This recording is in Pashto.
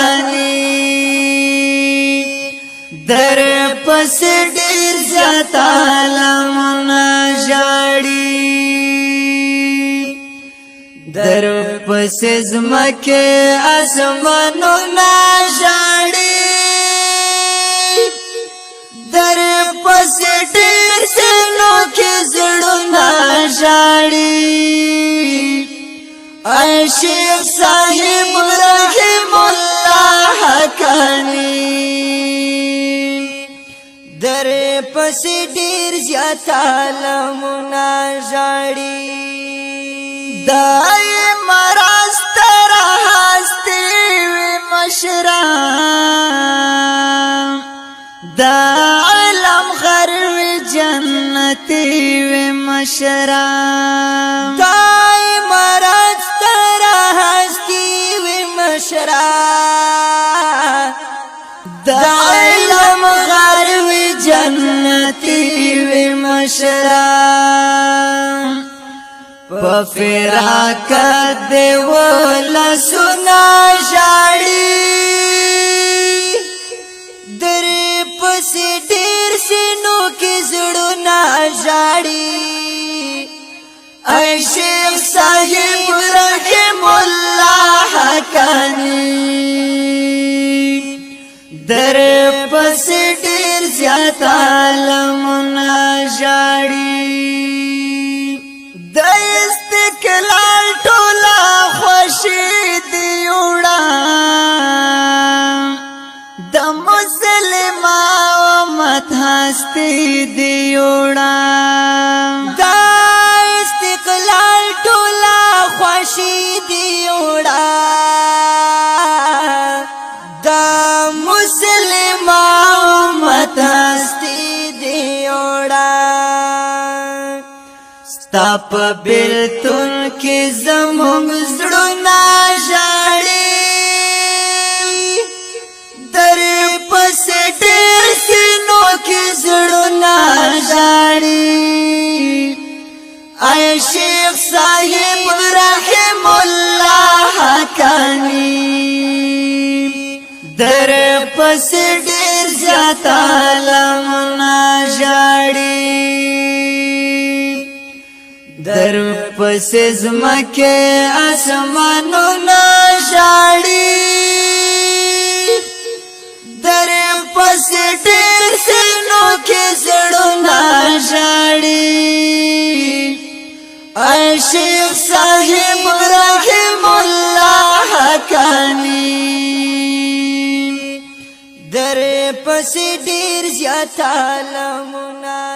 حقانی در پس ډیر زیات عالمنا جاړي در پس زمکه اسمانونه جاړي در پس ډیر سينو کې زړونه جاړي اے شیخ صاحب رحم الله حقانی در پس ډیر زیات عالمنا جاړي دای مرز تر هستی وی مشران دا علم غر جنتی وی مشران دای مرز تر هستی وی مشران دا علم غر جنتی وی مشران پفراک دیولا سنا جاړي در پس ډیر سينو کې زړونه جاړي اے شیخ صاحب رحم الله حقانی در پس ډیر زیات عالمنا جاړي د استقلال ټولا خوشی دی وړا د مسلمان امت هستی دی وړا د استقلال ټولا خوشی دی وړا د مسلمان امت هستی دی وړا تاپ بیلتون کی زمونږ زړونه جاړي در پس ډیر سينو کې زړونه جاړي اے شیخ صاحب رحم الله حقانی در پس ډیر زیات عالمنا جاړي در پس زمکه اسمانونه جاړي در پس ډیر سينو کې زړونه جاړي اے شیخ صاحب رحم الله حقانی در پس ډیر زیات عالمنا